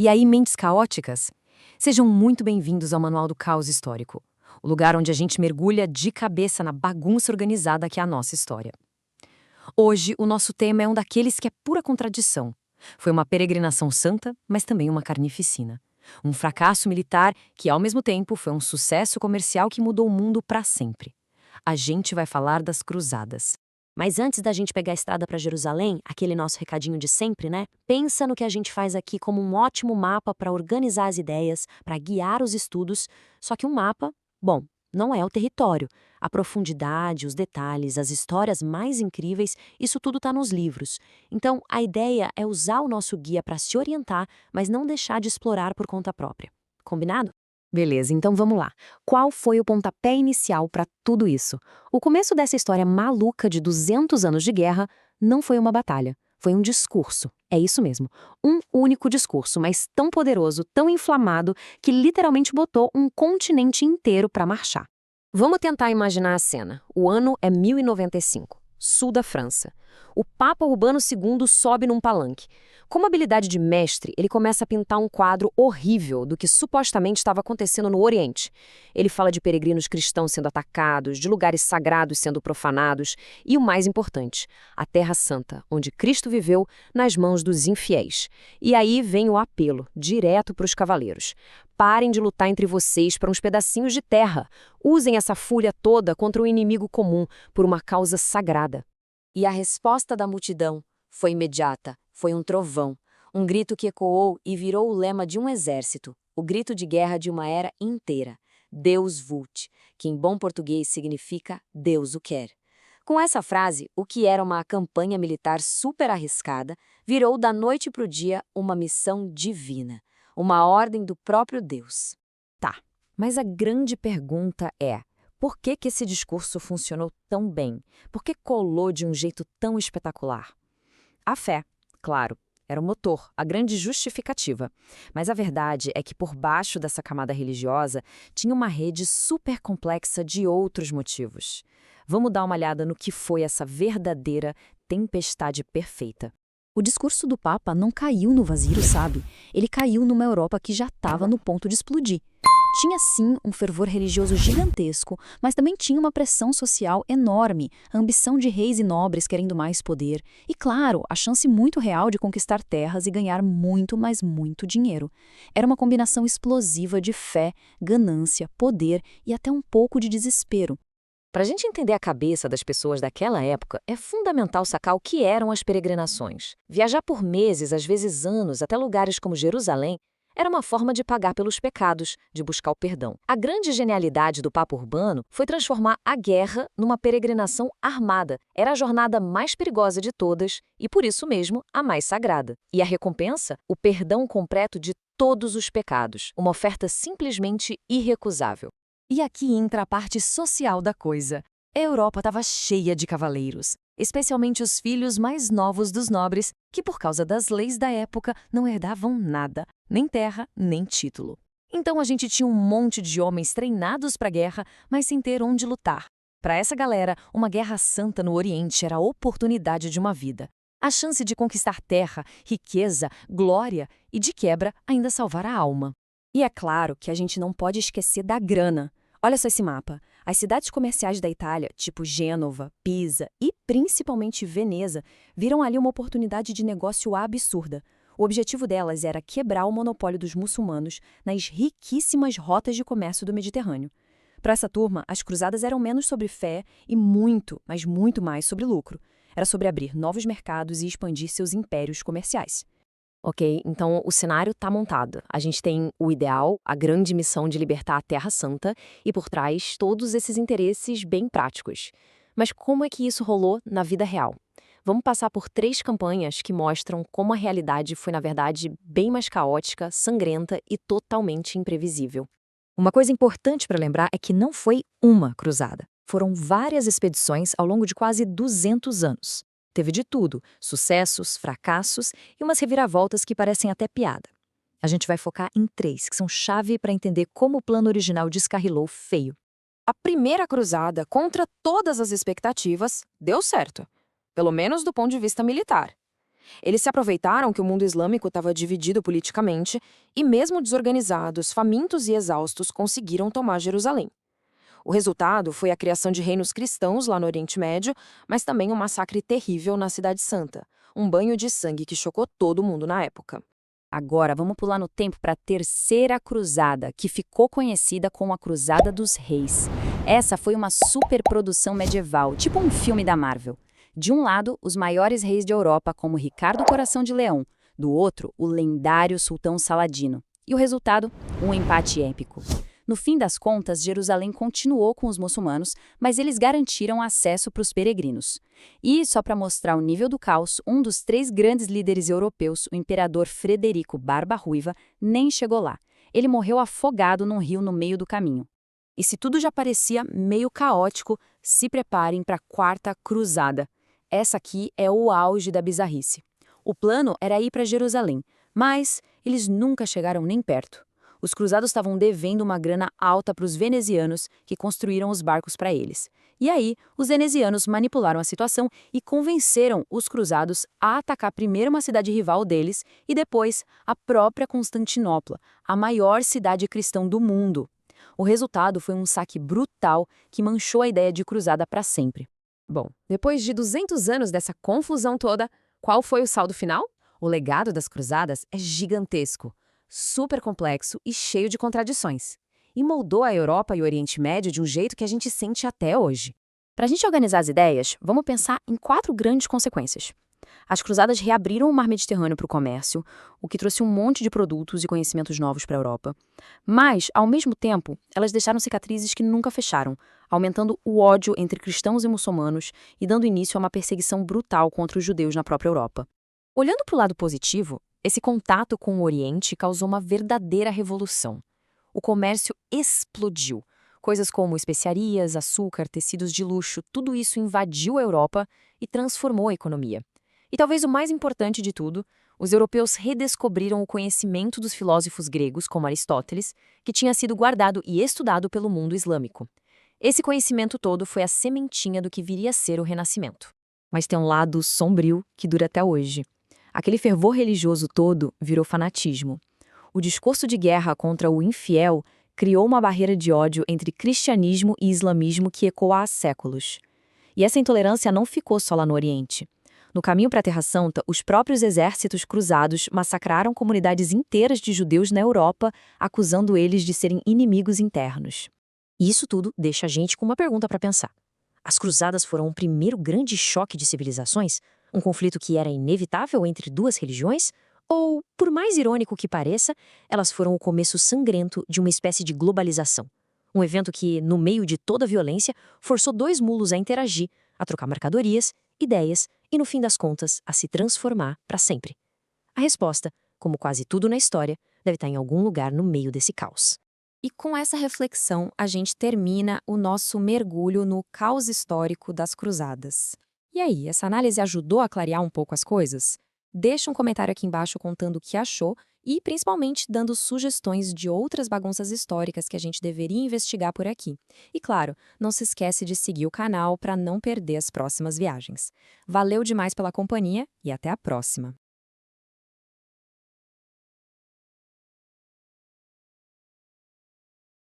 E aí, mentes caóticas? Sejam muito bem-vindos ao Manual do Caos Histórico, o lugar onde a gente mergulha de cabeça na bagunça organizada que é a nossa história. Hoje, o nosso tema é um daqueles que é pura contradição. Foi uma peregrinação santa, mas também uma carnificina. Um fracasso militar que, ao mesmo tempo, foi um sucesso comercial que mudou o mundo para sempre. A gente vai falar das cruzadas. Mas antes da gente pegar a estrada para Jerusalém, aquele nosso recadinho de sempre, né? Pensa no que a gente faz aqui como um ótimo mapa para organizar as ideias, para guiar os estudos. Só que um mapa, bom, não é o território. A profundidade, os detalhes, as histórias mais incríveis, isso tudo está nos livros. Então, a ideia é usar o nosso guia para se orientar, mas não deixar de explorar por conta própria. Combinado? Beleza, então vamos lá. Qual foi o pontapé inicial para tudo isso? O começo dessa história maluca de 200 anos de guerra não foi uma batalha, foi um discurso. É isso mesmo, um único discurso, mas tão poderoso, tão inflamado, que literalmente botou um continente inteiro para marchar. Vamos tentar imaginar a cena. O ano é 1095, sul da França. O Papa Urbano II sobe num palanque. Com uma habilidade de mestre, ele começa a pintar um quadro horrível do que supostamente estava acontecendo no Oriente. Ele fala de peregrinos cristãos sendo atacados, de lugares sagrados sendo profanados e, o mais importante, a Terra Santa, onde Cristo viveu, nas mãos dos infiéis. E aí vem o apelo, direto para os cavaleiros. Parem de lutar entre vocês por uns pedacinhos de terra. Usem essa fúria toda contra um inimigo comum, por uma causa sagrada. E a resposta da multidão foi imediata, foi um trovão, um grito que ecoou e virou o lema de um exército, o grito de guerra de uma era inteira, Deus vult, que em bom português significa Deus o quer. Com essa frase, o que era uma campanha militar super arriscada, virou da noite para o dia uma missão divina, uma ordem do próprio Deus. Tá, mas a grande pergunta é: por que esse discurso funcionou tão bem? Por que colou de um jeito tão espetacular? A fé, claro, era o motor, a grande justificativa. Mas a verdade é que por baixo dessa camada religiosa tinha uma rede super complexa de outros motivos. Vamos dar uma olhada no que foi essa verdadeira tempestade perfeita. O discurso do Papa não caiu no vazio, sabe? Ele caiu numa Europa que já estava no ponto de explodir. Tinha sim um fervor religioso gigantesco, mas também tinha uma pressão social enorme, a ambição de reis e nobres querendo mais poder e, claro, a chance muito real de conquistar terras e ganhar muito, mas muito dinheiro. Era uma combinação explosiva de fé, ganância, poder e até um pouco de desespero. Para a gente entender a cabeça das pessoas daquela época, é fundamental sacar o que eram as peregrinações. Viajar por meses, às vezes anos, até lugares como Jerusalém, era uma forma de pagar pelos pecados, de buscar o perdão. A grande genialidade do Papa Urbano foi transformar a guerra numa peregrinação armada. Era a jornada mais perigosa de todas e, por isso mesmo, a mais sagrada. E a recompensa? O perdão completo de todos os pecados. Uma oferta simplesmente irrecusável. E aqui entra a parte social da coisa. A Europa estava cheia de cavaleiros, especialmente os filhos mais novos dos nobres, que por causa das leis da época não herdavam nada, nem terra, nem título. Então a gente tinha um monte de homens treinados para a guerra, mas sem ter onde lutar. Para essa galera, uma guerra santa no Oriente era a oportunidade de uma vida. A chance de conquistar terra, riqueza, glória e, de quebra, ainda salvar a alma. E é claro que a gente não pode esquecer da grana. Olha só esse mapa. As cidades comerciais da Itália, tipo Gênova, Pisa e principalmente Veneza, viram ali uma oportunidade de negócio absurda. O objetivo delas era quebrar o monopólio dos muçulmanos nas riquíssimas rotas de comércio do Mediterrâneo. Para essa turma, as cruzadas eram menos sobre fé e muito, mas muito mais sobre lucro. Era sobre abrir novos mercados e expandir seus impérios comerciais. Ok, então o cenário está montado. A gente tem o ideal, a grande missão de libertar a Terra Santa e por trás todos esses interesses bem práticos. Mas como é que isso rolou na vida real? Vamos passar por 3 campanhas que mostram como a realidade foi, na verdade, bem mais caótica, sangrenta e totalmente imprevisível. Uma coisa importante para lembrar é que não foi uma cruzada. Foram várias expedições ao longo de quase 200 anos. Teve de tudo, sucessos, fracassos e umas reviravoltas que parecem até piada. A gente vai focar em 3, que são chave para entender como o plano original descarrilou feio. A primeira cruzada, contra todas as expectativas, deu certo. Pelo menos do ponto de vista militar. Eles se aproveitaram que o mundo islâmico estava dividido politicamente e, mesmo desorganizados, famintos e exaustos, conseguiram tomar Jerusalém. O resultado foi a criação de reinos cristãos lá no Oriente Médio, mas também um massacre terrível na Cidade Santa, um banho de sangue que chocou todo mundo na época. Agora, vamos pular no tempo para a Terceira Cruzada, que ficou conhecida como a Cruzada dos Reis. Essa foi uma superprodução medieval, tipo um filme da Marvel. De um lado, os maiores reis de Europa, como Ricardo Coração de Leão. Do outro, o lendário Sultão Saladino. E o resultado? Um empate épico. No fim das contas, Jerusalém continuou com os muçulmanos, mas eles garantiram acesso para os peregrinos. E, só para mostrar o nível do caos, um dos 3 grandes líderes europeus, o imperador Frederico Barba Ruiva, nem chegou lá. Ele morreu afogado num rio no meio do caminho. E se tudo já parecia meio caótico, se preparem para a Quarta Cruzada. Essa aqui é o auge da bizarrice. O plano era ir para Jerusalém, mas eles nunca chegaram nem perto. Os cruzados estavam devendo uma grana alta para os venezianos, que construíram os barcos para eles. E aí, os venezianos manipularam a situação e convenceram os cruzados a atacar primeiro uma cidade rival deles e depois a própria Constantinopla, a maior cidade cristã do mundo. O resultado foi um saque brutal que manchou a ideia de cruzada para sempre. Bom, depois de 200 anos dessa confusão toda, qual foi o saldo final? O legado das cruzadas é gigantesco, super complexo e cheio de contradições. E moldou a Europa e o Oriente Médio de um jeito que a gente sente até hoje. Para a gente organizar as ideias, vamos pensar em 4 grandes consequências. As cruzadas reabriram o mar Mediterrâneo para o comércio, o que trouxe um monte de produtos e conhecimentos novos para a Europa. Mas, ao mesmo tempo, elas deixaram cicatrizes que nunca fecharam, aumentando o ódio entre cristãos e muçulmanos e dando início a uma perseguição brutal contra os judeus na própria Europa. Olhando para o lado positivo, esse contato com o Oriente causou uma verdadeira revolução. O comércio explodiu. Coisas como especiarias, açúcar, tecidos de luxo, tudo isso invadiu a Europa e transformou a economia. E talvez o mais importante de tudo, os europeus redescobriram o conhecimento dos filósofos gregos, como Aristóteles, que tinha sido guardado e estudado pelo mundo islâmico. Esse conhecimento todo foi a sementinha do que viria a ser o Renascimento. Mas tem um lado sombrio que dura até hoje. Aquele fervor religioso todo virou fanatismo. O discurso de guerra contra o infiel criou uma barreira de ódio entre cristianismo e islamismo que ecoa há séculos. E essa intolerância não ficou só lá no Oriente. No caminho para a Terra Santa, os próprios exércitos cruzados massacraram comunidades inteiras de judeus na Europa, acusando eles de serem inimigos internos. E isso tudo deixa a gente com uma pergunta para pensar. As cruzadas foram o primeiro grande choque de civilizações? Um conflito que era inevitável entre 2 religiões? Ou, por mais irônico que pareça, elas foram o começo sangrento de uma espécie de globalização? Um evento que, no meio de toda a violência, forçou 2 mulos a interagir, a trocar mercadorias, ideias e, no fim das contas, a se transformar para sempre. A resposta, como quase tudo na história, deve estar em algum lugar no meio desse caos. E com essa reflexão, a gente termina o nosso mergulho no caos histórico das cruzadas. E aí, essa análise ajudou a clarear um pouco as coisas? Deixa um comentário aqui embaixo contando o que achou e, principalmente, dando sugestões de outras bagunças históricas que a gente deveria investigar por aqui. E, claro, não se esquece de seguir o canal para não perder as próximas viagens. Valeu demais pela companhia e até a próxima!